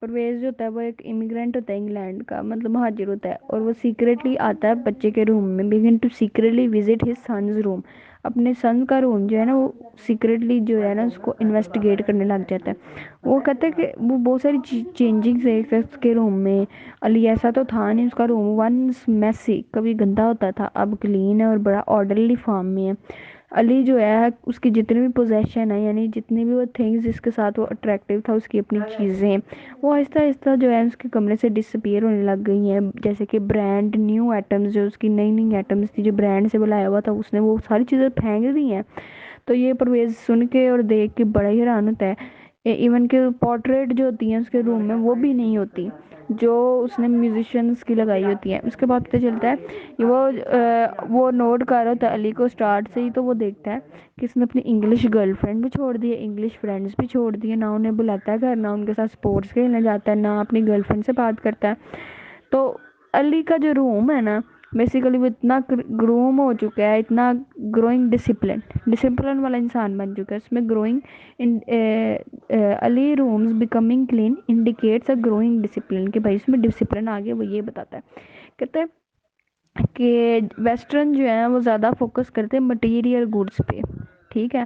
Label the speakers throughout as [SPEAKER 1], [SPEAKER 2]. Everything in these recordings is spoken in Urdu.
[SPEAKER 1] پرویز جو ہوتا ہے وہ ایک امیگرینٹ ہوتا ہے انگلینڈ کا، مطلب مہاجر ہوتا ہے، اور وہ سیکریٹلی آتا ہے بچے کے روم میں، begin to secretly visit his sons room. اپنے سن کا روم جو ہے نا وہ سیکریٹلی جو ہے نا اس کو انویسٹیگیٹ کرنے لگ جاتا ہے. وہ کہتے ہیں کہ وہ بہت ساری چینجنگز ہے اس کے روم میں. علی ایسا تو تھا نہیں، اس کا روم ونس میسی، کبھی گندا ہوتا تھا، اب کلین ہے اور بڑا آرڈرلی فارم میں ہے. علی جو ہے اس کی جتنی بھی پوزیشن ہے، یعنی جتنی بھی وہ تھنگز جس کے ساتھ وہ اٹریکٹیو تھا، اس کی اپنی چیزیں، وہ آہستہ آہستہ جو ہے اس کے کمرے سے ڈسپیئر ہونے لگ گئی ہیں. جیسے کہ برانڈ نیو آئٹمز، جو اس کی نئی نئی آئٹمز تھی جو برانڈ سے بلایا ہوا تھا، اس نے وہ ساری چیزیں پھینک دی ہیں. تو یہ پرویز سن کے اور دیکھ کے بڑا ہی حیران ہوتا ہے. ایون کہ پورٹریٹ جو ہوتی ہیں اس کے روم میں وہ بھی نہیں ہوتی جو اس نے میوزیشینس کی لگائی ہوتی ہیں. اس کے بعد پتہ چلتا ہے کہ وہ نوٹ کر رہا ہوتا ہے علی کو اسٹارٹ سے ہی. تو وہ دیکھتا ہے کہ اس نے اپنی انگلش گرل فرینڈ بھی چھوڑ دی ہے، انگلش فرینڈس بھی چھوڑ دی ہے، نہ انہیں بلاتا ہے گھر، نہ ان کے ساتھ اسپورٹس کھیلنے جاتا ہے، نہ اپنی گرل فرینڈ سے بات کرتا ہے. تو علی کا جو روم ہے نا بیسیکلی وہ اتنا گروم ہو چکا ہے، اتنا گروئنگ ڈسپلن والا انسان بن چکا ہے. اس میں growing Ali rooms becoming clean indicates a growing discipline, کہ بھائی اس میں ڈسپلن آگے وہ یہ بتاتا ہے. کہتے ہیں کہ ویسٹرن جو ہے وہ زیادہ فوکس کرتے ہیں مٹیریل گڈس پہ، ٹھیک ہے،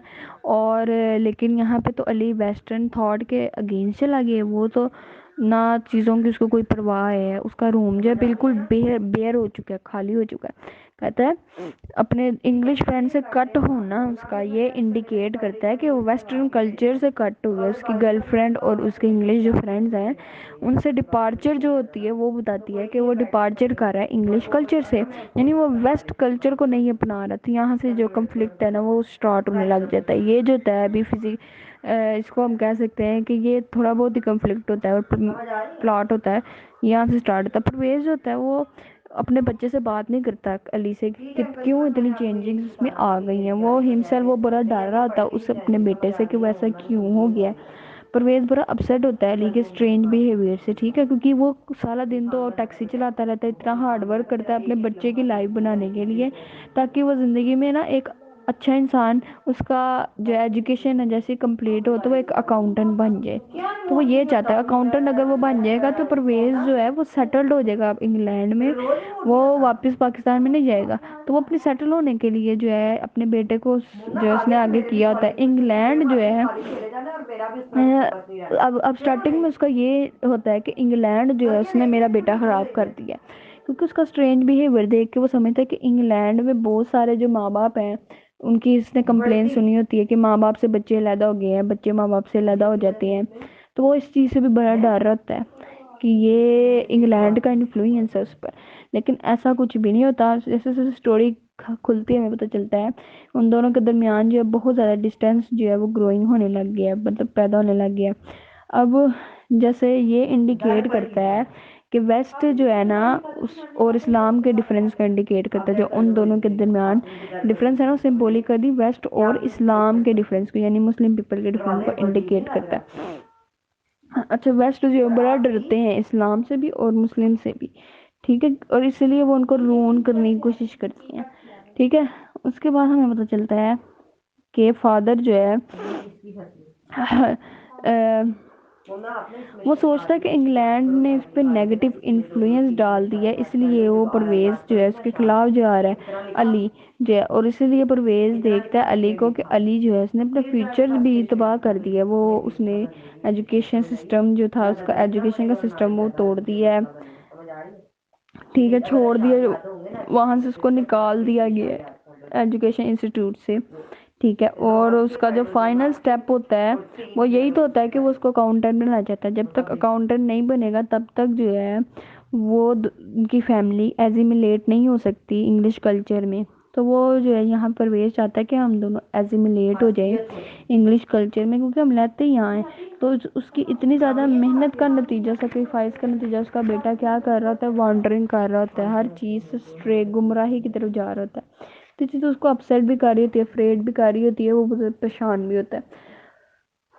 [SPEAKER 1] اور لیکن یہاں پہ تو علی ویسٹرن تھاٹ کے اگینسٹ چلا گیا. وہ تو نہ چیزوں کی اس کو کوئی پرواہ ہے. اس کا روم جو ہے بالکل بیئر ہو چکا ہے، خالی ہو چکا ہے. کہتا ہے اپنے انگلش فرینڈ سے کٹ ہونا اس کا یہ انڈیکیٹ کرتا ہے کہ وہ ویسٹرن کلچر سے کٹ ہو گیا. اس کی گرل فرینڈ اور اس کے انگلش جو فرینڈز ہیں ان سے ڈپارچر جو ہوتی ہے وہ بتاتی ہے کہ وہ ڈپارچر کر رہا ہے انگلش کلچر سے، یعنی وہ ویسٹ کلچر کو نہیں اپنا رہا تھا. یہاں سے جو کنفلکٹ ہے نا وہ اسٹارٹ ہونے لگ جاتا ہے. یہ جو ہوتا ہے ابھی اس کو ہم کہہ سکتے ہیں کہ یہ تھوڑا بہت ہی کنفلکٹ ہوتا ہے اور پلاٹ ہوتا ہے یہاں سے اسٹارٹ ہوتا ہے. پرویز جو ہوتا ہے وہ اپنے بچے سے بات نہیں کرتا علی سے کہ کیوں اتنی چینجنگ اس میں آ گئی ہیں. وہ ہمسیلف وہ بڑا ڈر رہا ہوتا ہے اس اپنے بیٹے سے کہ وہ ایسا کیوں ہو گیا. پرویز بڑا اپسیٹ ہوتا ہے علی کے اسٹرینج بیہیویئر سے، ٹھیک ہے، کیونکہ وہ سارا دن تو ٹیکسی چلاتا رہتا ہے، اتنا ہارڈ ورک کرتا ہے اپنے بچے کی لائف بنانے کے لیے تاکہ وہ زندگی میں نا ایک اچھا انسان، اس کا جو ایجوکیشن ہے جیسے کمپلیٹ ہو تو وہ ایک اکاؤنٹنٹ بن جائے. تو وہ یہ چاہتا ہے اکاؤنٹنٹ اگر وہ بن جائے گا تو پرویز جو ہے وہ سیٹلڈ ہو جائے گا انگلینڈ میں، وہ واپس پاکستان میں نہیں جائے گا. تو وہ اپنے سیٹل ہونے کے لیے جو ہے اپنے بیٹے کو جو اس نے آگے کیا ہوتا ہے انگلینڈ جو ہے اب اسٹارٹنگ میں اس کا یہ ہوتا ہے کہ انگلینڈ جو ہے اس نے میرا بیٹا خراب کر دیا، کیونکہ اس کا اسٹرینج بیہیویئر دیکھ کے وہ سمجھتا ہے کہ انگلینڈ میں بہت سارے جو ماں باپ ہیں ان کی اس نے کمپلین سنی ہوتی ہے کہ ماں باپ سے بچے علیحدہ ہو گئے ہیں، بچے ماں باپ سے علیحدہ ہو جاتے ہیں. تو وہ اس چیز سے بھی بڑا ڈر رہتا ہے کہ یہ انگلینڈ کا انفلوئنس ہے اس پر. لیکن ایسا کچھ بھی نہیں ہوتا. جیسے جیسے اسٹوری کھلتی ہے ہمیں پتہ چلتا ہے ان دونوں کے درمیان جو ہے بہت زیادہ ڈسٹینس جو ہے وہ گروئنگ ہونے لگ گیا ہے، مطلب پیدا ہونے لگ گیا. اب جیسے یہ انڈیکیٹ کرتا ہے کہ ویسٹ جو ہے نا اور اسلام کے ڈفرینس کا انڈیکیٹ کرتا ہے. جو ان دونوں کے درمیان ڈفرینس ہے نا سمبولیکلی ویسٹ اور اسلام کے ڈفرینس کو، یعنی مسلم پیپل کے ڈفرینس کو انڈیکیٹ کرتا ہے. اچھا ویسٹ جو بڑا ڈرتے ہیں اسلام سے بھی اور مسلم سے بھی، ٹھیک ہے، اور اسی لیے وہ ان کو رون کرنے کی کوشش کرتی ہیں، ٹھیک ہے. اس کے بعد ہمیں پتہ چلتا ہے کہ فادر جو ہے وہ سوچتا ہے کہ انگلینڈ نے اس پہ نیگیٹو انفلوئنس ڈال دیا ہے، اس لیے وہ پرویز جو ہے اس کے خلاف جا رہا ہے علی جو ہے. اور اسی لیے پرویز دیکھتا ہے علی کو کہ علی جو ہے اس نے اپنا فیوچر بھی تباہ کر دیا. وہ اس نے ایجوکیشن سسٹم جو تھا اس کا ایجوکیشن کا سسٹم وہ توڑ دیا ہے، ٹھیک ہے، چھوڑ دیا، وہاں سے اس کو نکال دیا گیا ایجوکیشن انسٹیٹیوٹ سے، ٹھیک ہے. اور اس کا جو فائنل سٹیپ ہوتا ہے وہ یہی تو ہوتا ہے کہ وہ اس کو اکاؤنٹنٹ بنانا چاہتا ہے. جب تک اکاؤنٹنٹ نہیں بنے گا تب تک جو ہے وہ ان کی فیملی ایزیمیلیٹ نہیں ہو سکتی انگلش کلچر میں. تو وہ جو ہے یہاں پرویز چاہتا ہے کہ ہم دونوں ایزیمیلیٹ ہو جائیں انگلش کلچر میں، کیونکہ ہم رہتے ہی یہاں ہیں. تو اس کی اتنی زیادہ محنت کا نتیجہ، سیکریفائس کا نتیجہ اس کا بیٹا کیا کر رہا ہوتا ہے، وانڈرنگ کر رہا ہوتا ہے، ہر چیز سے اسٹرے گمراہی کی طرف جا رہا ہوتا ہے. تو چیز اس کو اپسیٹ بھی کر رہی ہوتی ہے، افریڈ بھی کر رہی ہوتی ہے، وہ بہت پریشان بھی ہوتا ہے.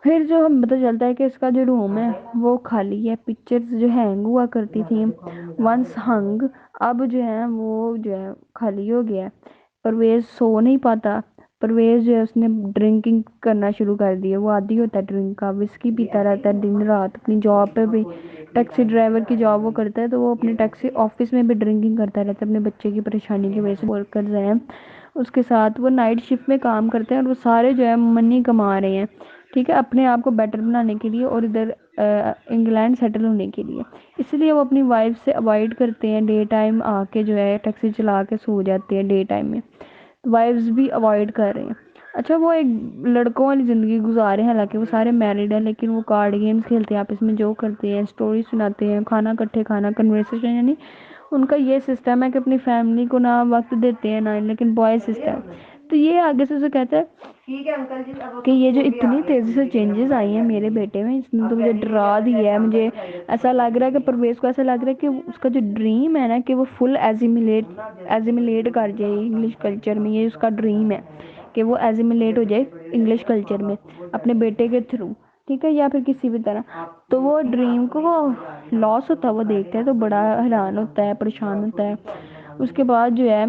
[SPEAKER 1] پھر جو ہم پتہ چلتا ہے کہ اس کا جو روم ہے وہ خالی ہے. پکچرز جو ہینگ ہوا کرتی تھیں ونس ہنگ، اب جو ہے وہ جو ہے خالی ہو گیا ہے. پرویز سو نہیں پاتا، پرویز جو ہے اس نے ڈرنکنگ کرنا شروع کر دی ہے، وہ عادی ہوتا ہے ڈرنک کا، وسکی پیتا رہتا ہے دن رات، اپنی جاب پہ بھی ٹیکسی ڈرائیور کی جاب وہ کرتا ہے تو وہ اپنے ٹیکسی آفس میں بھی ڈرنکنگ کرتا رہتا ہے اپنے بچے کی پریشانی کی وجہ سے، ورک کر رہے ہیں اس کے ساتھ، وہ نائٹ شفٹ میں کام کرتے ہیں اور وہ سارے جو ہے منی کما رہے ہیں، ٹھیک ہے، اپنے آپ کو بیٹر بنانے کے لیے اور ادھر انگلینڈ سیٹل ہونے کے لیے، اس لیے وہ اپنی وائف سے اوائڈ کرتے ہیں، ڈے ٹائم آ کے جو ہے ٹیکسی چلا کے سو جاتے ہیں ڈے ٹائم میں، وائفز بھی اوائڈ کر رہے ہیں۔ اچھا وہ ایک لڑکوں والی زندگی گزارے ہیں، حالانکہ وہ سارے میرڈ ہیں، لیکن وہ کارڈ گیمز کھیلتے ہیں آپس میں، جو کرتے ہیں اسٹوری سناتے ہیں، کھانا کٹھے کھانا، کنورسیشن، یعنی ان کا یہ سسٹم ہے کہ اپنی فیملی کو نہ وقت دیتے ہیں نہ، لیکن بوائے سسٹم، تو یہ آگے سے اسے کہتا ہے کہ یہ جو اتنی تیزی سے چینجز آئی ہیں میرے بیٹے میں، اس نے تو مجھے ڈرا دیا ہے، مجھے ایسا لگ رہا ہے کہ پرویز کو ایسا لگ رہا ہے کہ اس کا جو ڈریم ہے نا کہ وہ فل ایزیمیلیٹ کر جائے انگلش کلچر میں، یہ اس کا ڈریم ہے کہ وہ ایزیمیلیٹ ہو جائے انگلش کلچر میں اپنے بیٹے کے تھرو، ٹھیک ہے، یا پھر کسی بھی طرح، تو وہ ڈریم کو وہ لاس ہوتا ہے، وہ دیکھتا ہے تو بڑا حیران ہوتا ہے، پریشان ہوتا ہے۔ اس کے بعد جو ہے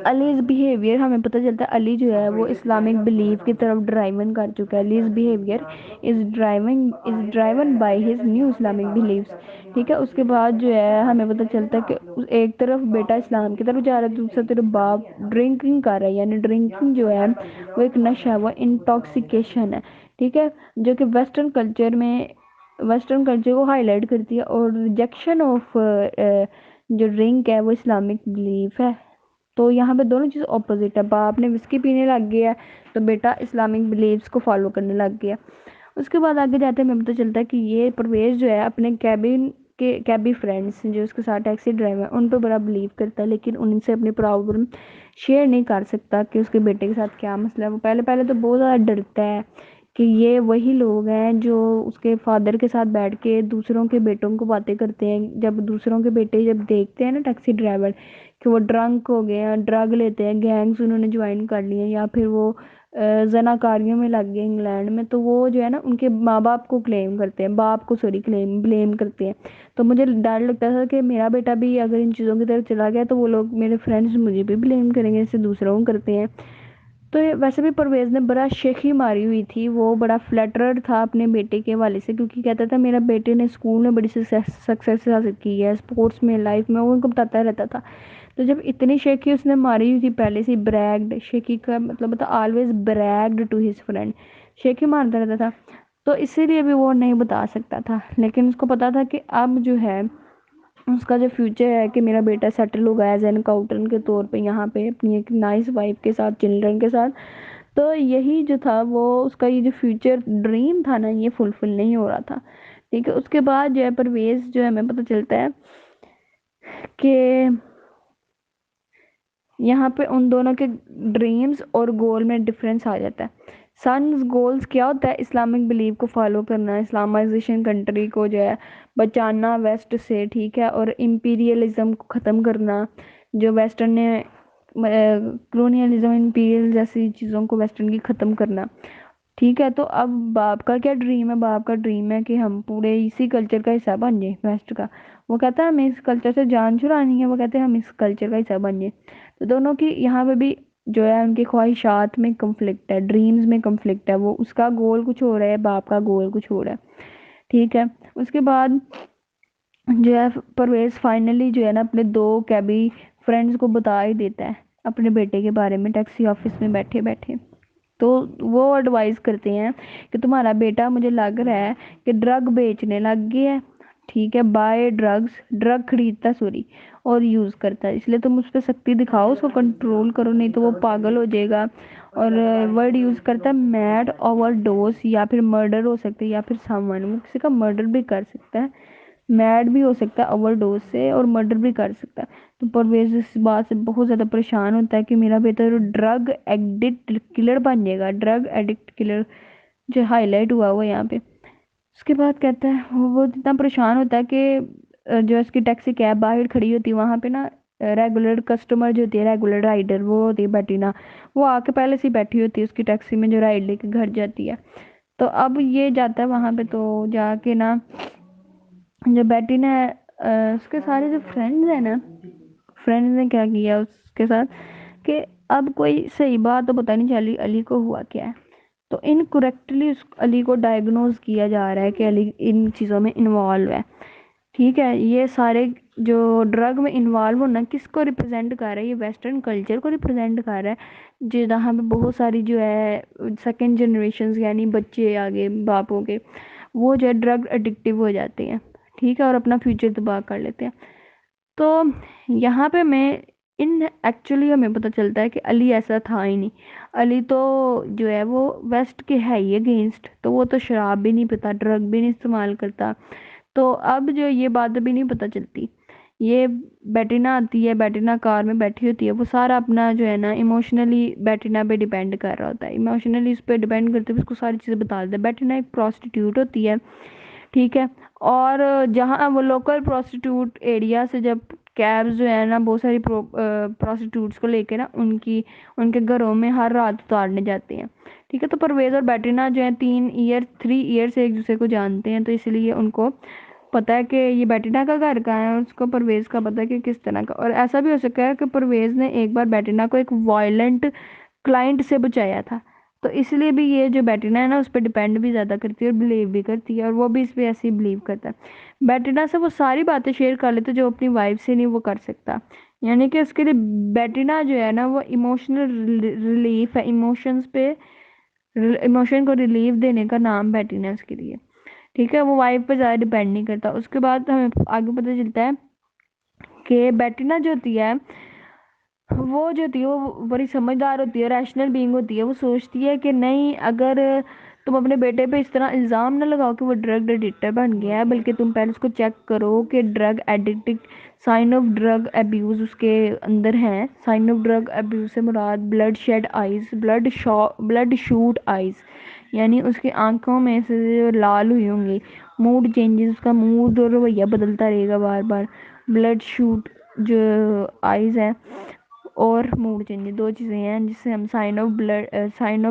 [SPEAKER 1] علیز بیہیویئر ہمیں پتہ چلتا ہے، علی جو ہے وہ اسلامک بلیف کی طرف ڈرائیون کر چکا ہے، Ali's behaviour is driven by his new Islamic beliefs, ٹھیک ہے۔ اس کے بعد جو ہے ہمیں پتہ چلتا ہے کہ ایک طرف بیٹا اسلام کی طرف جا رہا ہے، دوسرا طرف باپ ڈرنکنگ کر رہا ہے، یعنی ڈرنکنگ جو ہے وہ ایک نشہ ہے، وہ انٹاکسیکیشن ہے، ٹھیک ہے، جو کہ ویسٹرن کلچر کو ہائی لائٹ کرتی ہے، اور ریجیکشن آف جو ڈرنک ہے وہ اسلامک بلیف ہے۔ تو یہاں پہ دونوں چیز اپوزٹ ہے، باپ نے وسکی پینے لگ گیا تو بیٹا اسلامک بلیفس کو فالو کرنے لگ گیا۔ اس کے بعد آگے جاتے ہمیں پتہ چلتا ہے کہ یہ پرویز جو ہے اپنے کیبی فرینڈس جو اس کے ساتھ ٹیکسی ڈرائیور ہیں ان پہ بڑا بلیو کرتا ہے، لیکن ان سے اپنی پرابلم شیئر نہیں کر سکتا کہ اس کے بیٹے کے ساتھ کیا مسئلہ ہے۔ وہ پہلے تو بہت زیادہ ڈرتا ہے کہ یہ وہی لوگ ہیں جو اس کے فادر کے ساتھ بیٹھ کے دوسروں کے بیٹوں کو باتیں کرتے ہیں، جب دوسروں کے بیٹے جب دیکھتے ہیں نا ٹیکسی ڈرائیور کہ وہ ڈرنک ہو گئے ہیں، ڈرگ لیتے ہیں، گینگز انہوں نے جوائن کر لی ہیں، یا پھر وہ زناکاریوں میں لگ گئے انگلینڈ میں، تو وہ جو ہے نا ان کے ماں باپ کو کلیم کرتے ہیں، باپ کو بلیم کرتے ہیں۔ تو مجھے ڈر لگتا تھا کہ میرا بیٹا بھی اگر ان چیزوں کی طرف چلا گیا تو وہ لوگ میرے فرینڈز مجھے بھی بلیم کریں گے، جیسے دوسروں کو کرتے ہیں۔ تو ویسے بھی پرویز نے بڑا شیخی ماری ہوئی تھی، وہ بڑا فلیٹرڈ تھا اپنے بیٹے کے حوالے سے، کیونکہ کہتا تھا میرا بیٹے نے اسکول میں بڑی سکسیس حاصل کی ہے، اسپورٹس میں، لائف میں، وہ ان کو بتاتا رہتا تھا۔ تو جب اتنی شیخی اس نے ماری ہوئی تھی پہلے سے، بریگڈ، شیخی کا مطلب تھا آلویز بریگڈ ٹو ہز فرینڈ، شیخی مارتا رہتا تھا، تو اسی لیے بھی وہ نہیں بتا سکتا تھا، لیکن اس کو پتا تھا کہ اب جو ہے اس کا جو فیوچر ہے کہ میرا بیٹا سیٹل ہوگا ایز این اکاؤنٹنٹ کے طور پہ یہاں پہ اپنی ایک نائس وائف کے ساتھ، چلڈرن کے ساتھ، تو یہی جو تھا وہ اس کا یہ جو فیوچر ڈریم تھا نا یہ فلفل نہیں ہو رہا تھا، ٹھیک ہے۔ اس کے بعد جو ہے پرویز جو ہے ہمیں پتہ چلتا ہے کہ یہاں پہ ان دونوں کے ڈریمز اور گول میں ڈفرینس آ جاتا ہے۔ سنز گولز کیا ہوتا ہے؟ اسلامک بلیف کو فالو کرنا، اسلامائزیشن کنٹری کو جو ہے بچانا ویسٹ سے، ٹھیک ہے، اور امپیریلزم کو ختم کرنا، جو ویسٹرن نے کلونیلزم، امپیریل جیسی چیزوں کو ویسٹرن کی ختم کرنا، ٹھیک ہے۔ تو اب باپ کا کیا ڈریم ہے؟ باپ کا ڈریم ہے کہ ہم پورے اسی کلچر کا حصہ بن جائیں، ویسٹ کا، وہ کہتا ہے ہمیں اس کلچر سے جان چھڑانی ہے، وہ کہتے ہیں ہم اس کلچر کا حصہ بن جائیں۔ تو دونوں کی یہاں پہ بھی جو ہے ان کی خواہشات میں کنفلکٹ ہے، ڈریمز میں کنفلکٹ ہے، وہ اس کا گول کچھ ہو رہا ہے، باپ کا گول کچھ ہو رہا ہے، ٹھیک ہے۔ اس کے بعد جو ہے پرویز فائنلی جو ہے نا اپنے دو کیبی فرینڈز کو بتا ہی دیتا ہے اپنے بیٹے کے بارے میں ٹیکسی آفس میں بیٹھے بیٹھے، تو وہ ایڈوائز کرتے ہیں کہ تمہارا بیٹا مجھے لگ رہا ہے کہ ڈرگ بیچنے لگ گیا ہے، ٹھیک ہے، بائے ڈرگ خریدتا سوری اور یوز کرتا ہے، اس لیے تم اس پہ سختی دکھاؤ، اس کو کنٹرول کرو، نہیں تو وہ پاگل ہو جائے گا۔ اور ورڈ یوز کرتا ہے میڈ اوور ڈوز، یا پھر مرڈر ہو سکتا ہے، یا پھر سمون، وہ کسی کا مرڈر بھی کر سکتا ہے، میڈ بھی ہو سکتا ہے اوور ڈوز سے، اور مرڈر بھی کر سکتا ہے۔ تو پرویز اس بات سے بہت زیادہ پریشان ہوتا ہے کہ میرا بیٹا ڈرگ ایڈکٹ کلر بن جائے گا، ڈرگ ایڈکٹ کلر جو ہائی لائٹ ہوا ہوا یہاں پہ۔ اس کے بعد کہتا ہے وہ اتنا پریشان ہوتا ہے کہ جو اس کی ٹیکسی کیب باہر کھڑی ہوتی ہے وہاں پہ نا ریگولر کسٹمر جو ہوتی ہے، ریگولر رائڈر وہ ہوتی ہے بیٹینا، وہ آ کے پہلے سے ہی بیٹھی ہوتی ہے اس کی ٹیکسی میں جو رائڈ لے کے گھر جاتی ہے۔ تو اب یہ جاتا ہے وہاں پہ، تو جا کے نا جو بیٹی نے اس کے سارے جو فرینڈز ہیں نا، فرینڈز نے کیا کیا اس کے ساتھ کہ اب کوئی صحیح بات تو پتہ نہیں چلی علی کو ہوا کیا ہے، تو انکریکٹلی علی کو ڈائگنوز کیا جا رہا ہے کہ علی ان چیزوں میں انوالو ہے. ٹھیک ہے، یہ سارے جو ڈرگ میں انوالو ہونا کس کو ریپرزینٹ کر رہا ہے؟ یہ ویسٹرن کلچر کو ریپرزینٹ کر رہا ہے، جہاں پہ بہت ساری جو ہے سیکنڈ جنریشنز یعنی بچے آگے باپوں کے وہ جو ہے ڈرگ اڈکٹیو ہو جاتے ہیں. ٹھیک ہے، اور اپنا فیوچر تباہ کر لیتے ہیں. تو یہاں پہ ایکچولی ہمیں پتہ چلتا ہے کہ علی ایسا تھا ہی نہیں. علی تو جو ہے وہ ویسٹ کے ہے ہی اگینسٹ، تو وہ تو شراب بھی نہیں پیتا، ڈرگ بھی نہیں استعمال کرتا. تو اب جو یہ بات بھی نہیں پتہ چلتی، یہ بیٹینا آتی ہے، بیٹینا کار میں بیٹھی ہوتی ہے، وہ سارا اپنا جو ہے نا ایموشنلی بیٹینا پہ ڈیپینڈ کر رہا ہوتا ہے، ایموشنلی اس پہ ڈیپینڈ کرتے ہوئے اس کو ساری چیزیں بتا دیتا ہے. بیٹینا ایک پروسٹیٹیوٹ ہوتی ہے. ٹھیک ہے، اور جہاں وہ لوکل پروسٹیٹیوٹ ایریا سے جب کیبز جو ہے نا بہت ساری پروسٹیٹیوٹس کو لے کے نا ان کے گھروں میں ہر رات اتارنے جاتے ہیں. ٹھیک ہے، تو پرویز اور بیٹینا جو ہے 3 ایئر سے ایک دوسرے کو جانتے ہیں، تو اس لیے ان کو پتا ہے کہ یہ بیٹینا کا گھر کہاں ہے، اور اس کو پرویز کا پتا ہے کہ کس طرح کا. اور ایسا بھی ہو سکتا ہے کہ پرویز نے ایک بار بیٹینا کو ایک وائلنٹ کلائنٹ سے بچایا تھا، تو اس لیے بھی یہ جو بیٹینا ہے نا اس پہ ڈیپینڈ بھی زیادہ کرتی ہے اور بلیو بھی کرتی ہے، اور وہ بھی اس پہ ایسے ہی بلیو کرتا ہے. بیٹینا سے وہ ساری باتیں شیئر کر لیتے جو اپنی وائف سے نہیں وہ کر سکتا، یعنی کہ اس کے لیے بیٹینا جو ہے نا وہ ایموشنل ریلیف ہے، ایموشن کو ریلیف دینے کا نام بیٹینا ہے اس کے لیے. ٹھیک ہے، وہ وائف پہ زیادہ ڈیپینڈ نہیں کرتا. اس کے بعد ہمیں آگے پتہ چلتا ہے کہ بیٹینا جو ہوتی ہے وہ بڑی سمجھدار ہوتی ہے، ریشنل بینگ ہوتی ہے. وہ سوچتی ہے کہ نہیں، اگر تم اپنے بیٹے پہ اس طرح الزام نہ لگاؤ کہ وہ ڈرگ ایڈکٹر بن گیا ہے، بلکہ تم پہلے اس کو چیک کرو کہ drug addict sign of drug abuse اس کے اندر ہیں. سائن آف ڈرگ ابیوز سے مراد blood shed eyes, blood shot eyes, یعنی اس کی آنکھوں میں سے لال ہوئی ہوں گی، موڈ چینجز، اس کا موڈ اور رویہ بدلتا رہے گا بار بار. بلڈ شوٹ جو آئیز ہے اور موڈ چینج، 2 چیزیں ہیں جس سے ہم سائن آف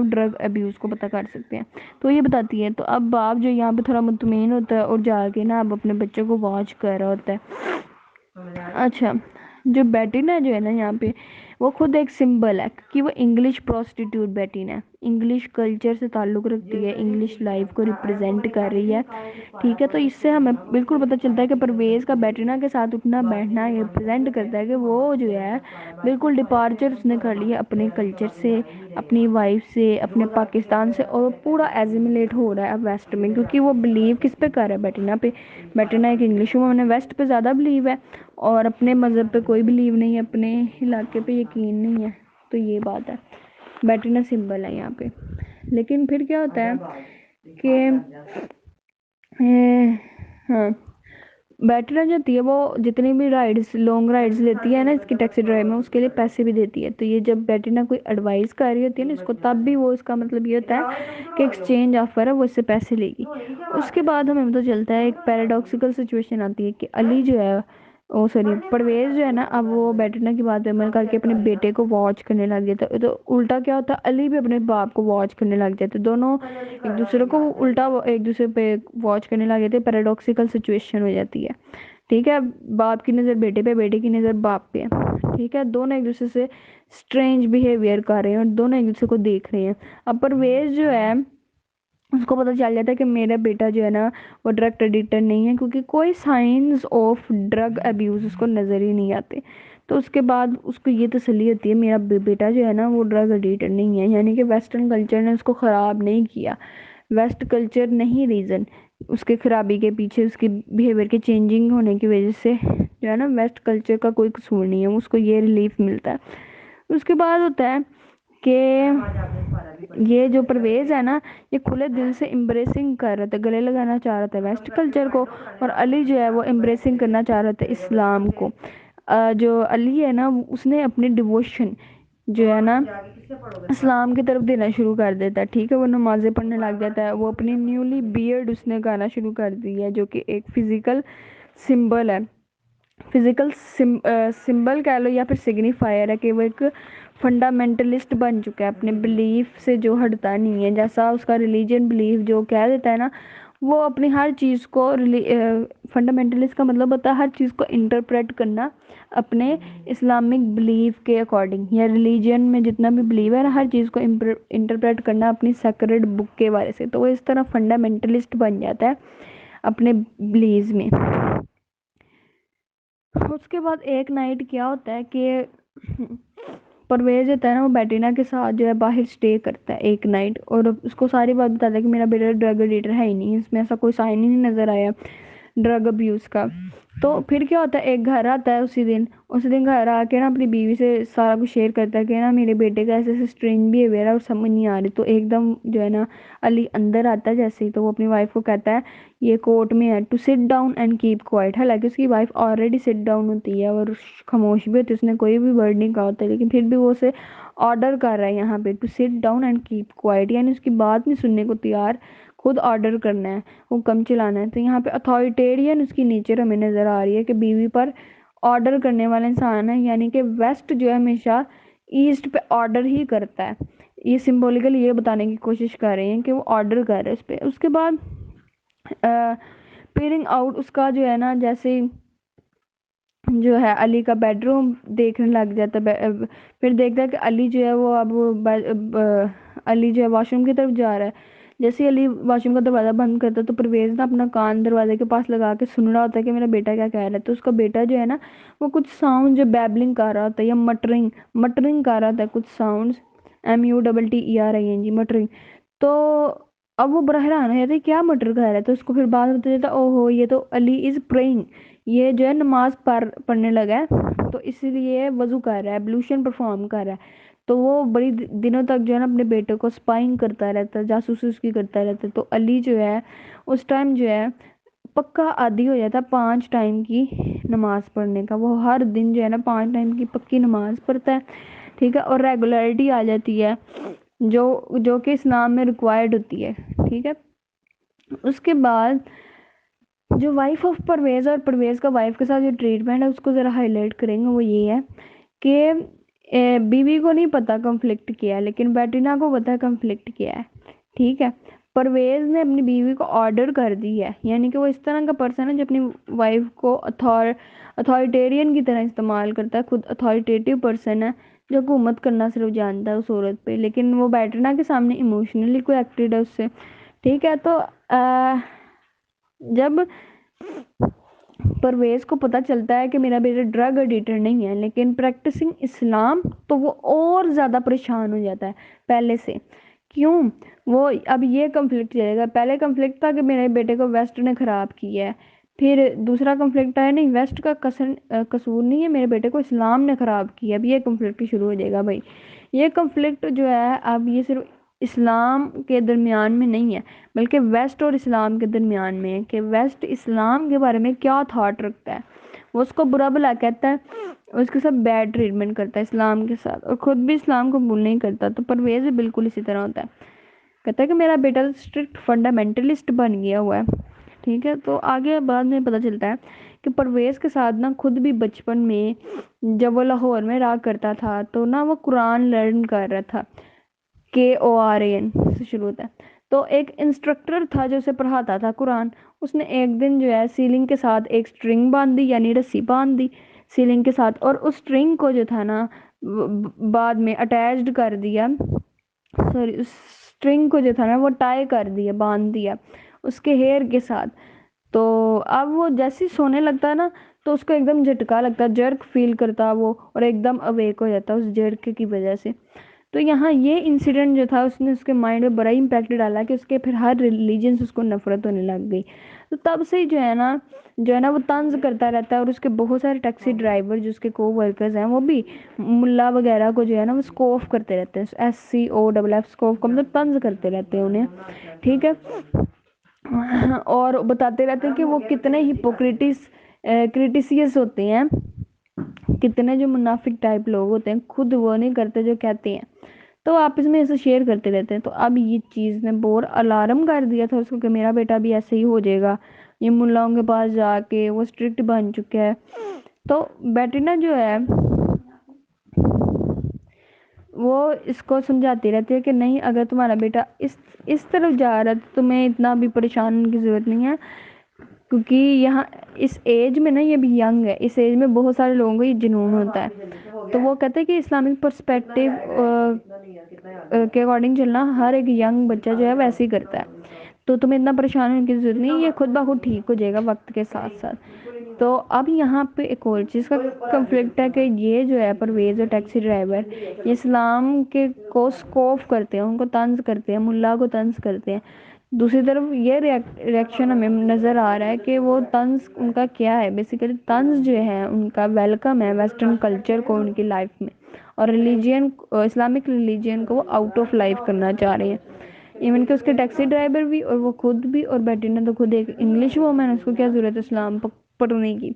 [SPEAKER 1] ڈرگ ابیوز کو پتہ کر سکتے ہیں. تو یہ بتاتی ہے. تو اب باپ جو یہاں پہ تھوڑا مطمئن ہوتا ہے اور جا کے نا اب اپنے بچوں کو واچ کر رہا ہوتا ہے. اچھا، جو بیٹینا جو ہے نا یہاں پہ وہ خود ایک سمبل ہے، کہ وہ انگلش پروسٹیٹیوٹ بیٹینا ہے، انگلش کلچر سے تعلق رکھتی ہے، انگلش لائف کو ریپرزینٹ کر رہی ہے. ٹھیک ہے، تو اس سے ہمیں بالکل پتہ چلتا ہے کہ پرویز کا بیٹینا کے ساتھ اٹھنا بیٹھنا یہ ریپرزینٹ کرتا ہے کہ وہ جو ہے بالکل ڈپارچر اس نے کر لیا اپنے کلچر سے، اپنی وائف سے، اپنے پاکستان سے، اور پورا ایزیملیٹ ہو رہا ہے اب ویسٹ میں. کیونکہ وہ بلیو کس پہ کر رہا ہے؟ بیٹینا پہ. بیٹینا ایک انگلش وومن ہے، ویسٹ پہ زیادہ بلیو ہے، اور اپنے مذہب پہ کوئی بلیو نہیں ہے، اپنے علاقے پہ یقین نہیں ہے. تو یہ بات ہے، بیٹینا سمبل ہے یہاں پہ. لیکن پھر کیا ہوتا ہے کہ ہاں، بیٹینا جو ہوتی ہے وہ جتنی بھی لانگ رائڈز لیتی ہے نا اس کی ٹیکسی ڈرائیو میں، اس کے لیے پیسے بھی دیتی ہے. تو یہ جب بیٹینا کوئی ایڈوائز کر رہی ہوتی ہے نا اس کو، تب بھی وہ اس کا مطلب یہ ہوتا ہے کہ ایکسچینج آفر ہے، وہ اس سے پیسے لے گی. اس کے بعد ہمیں پتہ چلتا ہے ایک پیراڈاکسیکل سچویشن آتی ہے کہ علی جو ہے پرویز جو ہے نا اب وہ بیٹینا کی بات عمل کر کے اپنے بیٹے کو واچ کرنے لگ گیا تھا. تو الٹا کیا ہوتا ہے، علی بھی اپنے باپ کو واچ کرنے لگ جاتے، دونوں ایک دوسرے کو الٹا ایک دوسرے پہ واچ کرنے لگ جاتے. پیراڈاکسیکل سچویشن ہو جاتی ہے. ٹھیک ہے، باپ کی نظر بیٹے پہ، بیٹے کی نظر باپ پہ. ٹھیک ہے، دونوں ایک دوسرے سے اسٹرینج بیہیویئر کر رہے ہیں اور دونوں ایک دوسرے کو دیکھ رہے ہیں. اب پرویز جو ہے اس کو پتہ چل جاتا ہے کہ میرا بیٹا جو ہے نا وہ ڈرگ ایڈکٹر نہیں ہے، کیونکہ کوئی سائنز آف ڈرگ ابیوز اس کو نظر ہی نہیں آتے. تو اس کے بعد اس کو یہ تسلی ہوتی ہے میرا بیٹا جو ہے نا وہ ڈرگ ایڈکٹر نہیں ہے، یعنی کہ ویسٹرن کلچر نے اس کو خراب نہیں کیا. ویسٹ کلچر نہیں ریزن اس کے خرابی کے پیچھے، اس کی بیہیویئر کے چینجنگ ہونے کی وجہ سے جو ہے نا ویسٹ کلچر کا کوئی قصور نہیں ہے، اس کو یہ ریلیف ملتا ہے. اس کے بعد ہوتا ہے کہ یہ جو پرویز ہے نا یہ کھلے دل سے امبریسنگ کر رہا تھا، گلے لگانا چاہ رہا تھا ویسٹ کلچر کو، اور علی جو ہے وہ امبریسنگ کرنا چاہ رہا تھا اسلام کو. جو علی ہے نا اس نے اپنی ڈیووشن جو ہے نا اسلام کی طرف دینا شروع کر دیتا ہے. ٹھیک ہے، وہ نمازیں پڑھنے لگ جاتا ہے، وہ اپنی نیولی بیئرڈ اس نے گانا شروع کر دی ہے جو کہ ایک فزیکل سمبل ہے، فزیکل سمبل کہہ لو یا پھر سگنیفائر ہے کہ وہ ایک فنڈامنٹلسٹ بن چکا ہے، اپنے بلیف سے جو ہٹتا نہیں ہے. جیسا اس کا ریلیجن بلیف جو کہہ دیتا ہے نا وہ اپنی ہر چیز کو فنڈامنٹلسٹ کا مطلب ہوتا ہے ہر چیز کو انٹرپریٹ کرنا اپنے اسلامک بلیف کے اکارڈنگ، یا ریلیجن میں جتنا بھی بلیو ہے نا، ہر چیز کو انٹرپریٹ کرنا اپنی سیکرڈ بک کے بارے سے. تو وہ اس طرح فنڈامنٹلسٹ بن جاتا ہے اپنے بلیوز میں. اس کے بعد ایک نائٹ کیا ہوتا ہے کہ پرویز ہوتا ہے نا، وہ بیٹرینا کے ساتھ جو ہے باہر اسٹے کرتا ہے ایک نائٹ، اور اس کو ساری بات بتاتا ہے کہ میرا بیٹا ڈرگ ایڈکٹر ہے ہی نہیں، اس میں ایسا کوئی سائن ہی نہیں نظر آیا ڈرگ ابیوز کا. تو پھر کیا ہوتا ہے، ایک گھر آتا ہے اسی دن گھر آ کے نا اپنی بیوی سے سارا کچھ شیئر کرتا ہے کہ نا میرے بیٹے کا ایسے اسٹرینج بیہیویئر ہے اور سمجھ نہیں آ رہی. تو ایک دم جو ہے نا علی اندر آتا ہے جیسے ہی، تو وہ اپنی وائف کو کہتا ہے یہ کورٹ میں ہے to sit down and keep quiet. حالانکہ اس کی وائف آلریڈی سٹ ڈاؤن ہوتی ہے اور خاموش بھی ہوتی ہے، اس نے کوئی بھی ورڈ نہیں کہا ہوتا، لیکن پھر بھی وہ اسے آرڈر کر رہا ہے یہاں پہ to sit down and keep quiet, یعنی اس کی بات نہیں سننے کو تیار، خود آرڈر کرنا ہے، حکم چلانا ہے. تو یہاں پہ اتھارٹیرین اس کی نیچر ہمیں نظر آ رہی ہے کہ بیوی پر آرڈر کرنے والا انسان ہے، یعنی کہ ویسٹ جو ہے ہمیشہ ایسٹ پہ آرڈر ہی کرتا ہے. یہ سمبولیکل یہ بتانے کی کوشش کر رہے ہیں کہ وہ آرڈر کر رہے ہیں اس پہ. اس کے بعد پیرنگ آؤٹ اس کا جو ہے نا، جیسے جو ہے علی کا بیڈ روم دیکھنے لگ جاتا ہے، پھر دیکھتا ہے کہ علی جو ہے وہ اب علی جو ہے واش روم کی طرف جا رہا ہے. جیسے علی واش روم کا دروازہ بند کرتا ہے تو پرویز نا اپنا کان دروازے کے پاس لگا کے سن رہا ہوتا ہے کہ میرا بیٹا کیا کہہ رہا ہے. تو اس کا بیٹا جو ہے نا وہ کچھ ساؤنڈ جو بیبلنگ کر رہا ہوتا ہے یا مٹرنگ کر رہا ہوتا ہے، کچھ ساؤنڈز MUTTERING مٹرنگ. تو اب وہ بڑا حیران ہے کیا مٹر کر رہا ہے. تو اس کو پھر بعد میں پتا چلتا او ہو یہ تو علی از پریئنگ، یہ جو ہے نماز پڑھنے لگا ہے، تو اسی لیے وضو کر رہا ہے، ایبلوشن پرفارم کر رہا ہے. تو وہ بڑی دنوں تک جو ہے نا اپنے بیٹے کو سپائنگ کرتا رہتا ہے، جاسوسی اس کی کرتا رہتا ہے. تو علی جو ہے اس ٹائم جو ہے پکا عادی ہو جاتا ہے 5 ٹائم کی نماز پڑھنے کا. وہ ہر دن جو ہے نا 5 ٹائم کی پکی نماز پڑھتا ہے، ٹھیک ہے، اور ریگولرٹی آ جاتی ہے جو کہ اسلام میں ریکوائرڈ ہوتی ہے، ٹھیک ہے. اس کے بعد جو وائف آف پرویز اور پرویز کا وائف کے ساتھ جو ٹریٹمنٹ ہے اس کو ذرا ہائی لائٹ کریں گے. وہ یہ ہے کہ بیوی کو نہیں پتا کنفلکٹ کیا ہے، لیکن بیٹرینا کو پتا ہے کنفلکٹ کیا ہے، ٹھیک ہے. پرویز نے اپنی بیوی کو آرڈر کر دی ہے، یعنی کہ وہ اس طرح کا پرسن ہے جو اپنی وائف کو اتھارٹیرین کی طرح استعمال کرتا ہے، خود اتھارٹیٹیو پرسن ہے جو حکومت کرنا صرف جانتا ہے اس عورت پہ، لیکن وہ بیٹرینا کے سامنے ایموشنلی کو ایکٹیڈ ہے اس سے، ٹھیک ہے. تو جب پرویز کو پتا چلتا ہے کہ میرا بیٹا ڈرگ ایڈکٹر نہیں ہے لیکن پریکٹسنگ اسلام، تو وہ اور زیادہ پریشان ہو جاتا ہے پہلے سے. کیوں؟ وہ اب یہ کنفلکٹ چلے گا. پہلے کنفلکٹ تھا کہ میرے بیٹے کو ویسٹ نے خراب کیا ہے، پھر دوسرا کنفلکٹ آیا نہیں ویسٹ کا قصور نہیں ہے، میرے بیٹے کو اسلام نے خراب کیا. اب یہ کنفلکٹ شروع ہو جائے گا بھائی. یہ کنفلکٹ جو ہے اب یہ صرف اسلام کے درمیان میں نہیں ہے بلکہ ویسٹ اور اسلام کے درمیان میں ہے، کہ ویسٹ اسلام کے بارے میں کیا تھاٹ رکھتا ہے. وہ اس کو برا بھلا کہتا ہے، اس کے ساتھ بیڈ ٹریٹمنٹ کرتا ہے اسلام کے ساتھ، اور خود بھی اسلام قبول نہیں کرتا. تو پرویز بھی بالکل اسی طرح ہوتا ہے، کہتا ہے کہ میرا بیٹا اسٹرکٹ فنڈامنٹلسٹ بن گیا ہوا ہے، ٹھیک ہے. تو آگے بعد میں پتہ چلتا ہے کہ پرویز کے ساتھ نا خود بھی بچپن میں جب وہ لاہور میں رہا کرتا تھا تو نا وہ قرآن لرن کر رہا تھا، KORAN سے شروع ہوتا ہے. تو ایک انسٹرکٹر تھا جو اسے پڑھاتا تھا قرآن، اس نے ایک دن جو ہے سیلنگ کے ساتھ ایک سٹرنگ باندھ دی، یعنی رسی باندھ دی سیلنگ کے ساتھ، اور اس سٹرنگ کو جو تھا نا بعد میں اٹیچڈ کر دیا، سوری اس سٹرنگ کو جو تھا نا وہ ٹائی کر دیا، باندھ دیا اس کے ہیئر کے ساتھ. تو اب وہ جیسے سونے لگتا ہے نا تو اس کو ایک دم جھٹکا لگتا ہے، جرک فیل کرتا وہ، اور ایک دم اویک ہو جاتا اس جرک کی وجہ سے. تو یہاں یہ انسیڈنٹ جو تھا اس نے اس کے مائنڈ میں بڑا امپیکٹ ڈالا کہ اس کے پھر ہر ریلیجن سے اس کو نفرت ہونے لگ گئی. تو تب سے جو ہے نا وہ طنز کرتا رہتا ہے، اور اس کے بہت سارے ٹیکسی ڈرائیور جو اس کے کو ورکرز ہیں وہ بھی ملا وغیرہ کو جو ہے نا وہ سکوف کرتے رہتے ہیں، SCOFF سکوف کا مطلب طنز کرتے رہتے ہیں انہیں، ٹھیک ہے. اور بتاتے رہتے ہیں کہ وہ کتنے کرٹیسیس ہوتے ہیں، کتنے جو منافق ٹائپ لوگ ہوتے ہیں، خود وہ نہیں کرتے جو کہتے ہیں، تو آپس میں ایسے شیئر کرتے رہتے ہیں. تو اب یہ چیز نے بہت الارم کر دیا تھا اس کو کہ میرا بیٹا بھی ایسے ہی ہو جائے گا، یہ ملاؤں کے پاس جا کے وہ اسٹرکٹ بن چکا ہے. تو بیٹرینا جو ہے وہ اس کو سمجھاتی رہتی ہے کہ نہیں، اگر تمہارا بیٹا اس طرف جا رہا ہے تو تمہیں اتنا بھی پریشان ہونے کی ضرورت نہیں ہے، کیونکہ یہاں اس ایج میں نا، یہ بھی ینگ ہے، اس ایج میں بہت سارے لوگوں کو یہ جنون ہوتا ہے. تو وہ کہتے ہیں کہ اسلامک پرسپیکٹیو کے اکارڈنگ چلنا ہر ایک ینگ بچہ جو ہے ویسے ہی کرتا ہے، تو تمہیں اتنا پریشان ہونے کی ضرورت نہیں، یہ خود بخود ٹھیک ہو جائے گا وقت کے ساتھ ساتھ. تو اب یہاں پہ ایک اور چیز کا کنفلکٹ ہے کہ یہ جو ہے پرویز اور ٹیکسی ڈرائیور، یہ اسلام کے کو سکوف کرتے ہیں، ان کو طنز کرتے ہیں، ملا کو طنز کرتے ہیں. دوسری طرف یہ ریئیکشن ہمیں نظر آ رہا ہے کہ وہ طنز ان کا کیا ہے، بیسیکلی طنز جو ہے ان کا ویلکم ہے ویسٹرن کلچر کو ان کی لائف میں، اور ریلیجین، اسلامک ریلیجین کو وہ آؤٹ آف لائف کرنا چاہ رہے ہیں. ایون کہ اس کے ٹیکسی ڈرائیور بھی اور وہ خود بھی، اور بیٹینا تو خود ایک انگلش وومن، اس کو کیا ضرورت ہے اسلام پڑھنے کی.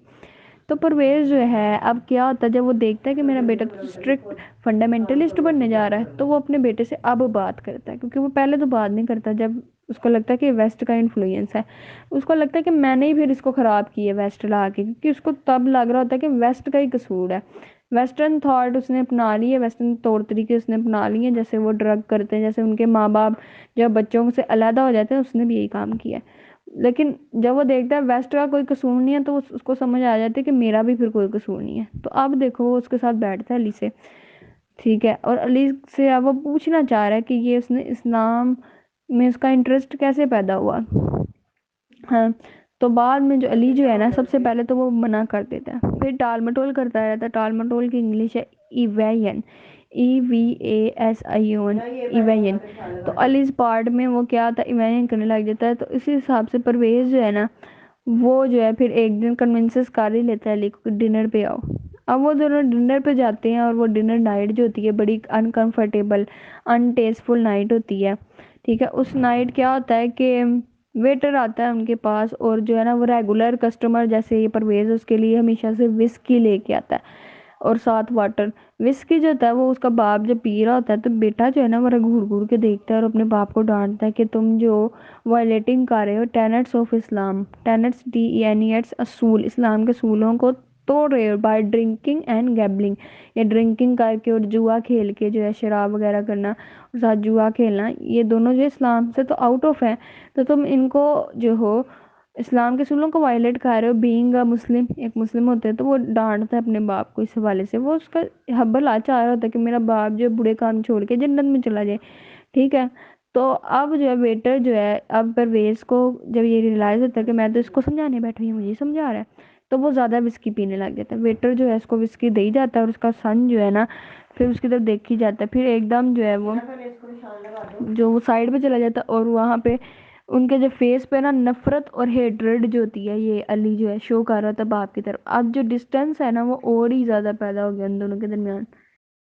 [SPEAKER 1] تو پرویز جو ہے اب کیا ہوتا ہے جب وہ دیکھتا ہے کہ میرا بیٹا تو اسٹرکٹ فنڈامنٹلسٹ بننے جا رہا ہے، تو وہ اپنے بیٹے سے اب بات کرتا ہے، کیونکہ وہ پہلے تو بات نہیں کرتا جب اس کو لگتا ہے کہ ویسٹ کا انفلوئنس ہے. اس کو لگتا ہے کہ میں نے ہی پھر اس کو خراب کی ہے ویسٹ لا کے، کیونکہ اس کو تب لگ رہا ہوتا ہے کہ ویسٹ کا ہی قصور ہے. ویسٹرن تھاٹ اس نے اپنا لی ہے، ویسٹرن طور طریقے اس نے اپنا لیے ہیں، جیسے وہ ڈرگ کرتے ہیں، جیسے ان کے ماں باپ جب بچوں سے علیحدہ ہو جاتے ہیں اس نے بھی یہی کام کیا ہے. لیکن جب وہ دیکھتا ہے ویسٹ کا کوئی قصور نہیں ہے تو اس کو سمجھ آ جاتی ہے کہ میرا بھی پھر کوئی قصور نہیں ہے. تو اب دیکھو وہ اس کے ساتھ بیٹھتا ہے علی سے، ٹھیک ہے، اور علی سے اب وہ پوچھنا چاہ رہا ہے کہ یہ اس نے اسلام میں اس کا انٹرسٹ کیسے پیدا ہوا. ہاں، تو بعد میں جو علی جو ہے نا، سب سے پہلے تو وہ منع کر دیتا ہے، پھر ٹال مٹول کرتا رہتا ہے. ٹال مٹول کی انگلش ہے ایوین، EVASION، ایوین. تو علی اس پارٹ میں وہ کیا تھا، ایوین کرنے لگ جاتا ہے. تو اسی حساب سے پرویز جو ہے نا، وہ جو ہے پھر ایک دن کنونسز کر ہی لیتا ہے علی کو ڈنر پہ آؤ. اب وہ دونوں ڈنر پہ جاتے ہیں، اور وہ ڈنر نائٹ جو ہوتی ہے بڑی انکمفرٹیبل انٹیسٹفل نائٹ ہوتی ہے، ٹھیک ہے. اس نائٹ کیا ہوتا ہے کہ ویٹر آتا ہے ان کے پاس، اور جو ہے نا وہ ریگولر کسٹمر جیسے یہ پرویز اس کے لیے ہمیشہ سے وسکی لے کے آتا ہے اور ساتھ واٹر. وسکی جو ہوتا ہے وہ اس کا باپ جب پی رہا ہوتا ہے تو بیٹا جو ہے نا وہ گھور گھور کے دیکھتا ہے اور اپنے باپ کو ڈانٹتا ہے کہ تم جو وائلیٹنگ کر رہے ہو tenets of Islam, tenets TENETS اصول، اسلام کے اصولوں کو توڑ رہے ہو بائی ڈرنکنگ اینڈ گیبلنگ. یا ڈرنکنگ کر کے اور جوا کھیل کے جو ہے شراب وغیرہ کرنا اور ساتھ جوا کھیلنا، یہ دونوں جو اسلام سے تو آؤٹ آف ہے. تو تم ان کو جو ہو اسلام کے اصولوں کو وائلیٹ کر رہے ہو. بینگ مسلم، ایک مسلم ہوتے ہیں تو وہ ڈانٹتا ہے اپنے باپ کو اس حوالے سے. وہ اس کا بھلا چاہ رہا ہوتا ہے کہ میرا باپ جو برے کام چھوڑ کے جنت میں چلا جائے، ٹھیک ہے. تو اب جو ہے ویٹر جو ہے، اب پرویز کو جب یہ ریئلائز ہوتا ہے کہ میں تو اس کو سمجھانے بیٹھا ہوں، مجھے سمجھا رہا ہے، تو وہ زیادہ وسکی پینے لگ جاتا ہے. ویٹر جو ہے اس کو وسکی دے ہی جاتا ہے، اور اس کا سن جو ہے نا پھر اس کی طرف دیکھ ہی جاتا ہے. پھر ایک دم جو ہے وہ سائڈ پہ چلا جاتا ہے، اور وہاں پہ ان کے جو فیس پہ نا نفرت اور ہیٹریڈ جو ہوتی ہے، یہ علی جو ہے شو کر رہا تھا باپ کی طرف. اب جو ڈسٹینس ہے نا وہ اور ہی زیادہ پیدا ہو گیا ان دونوں کے درمیان.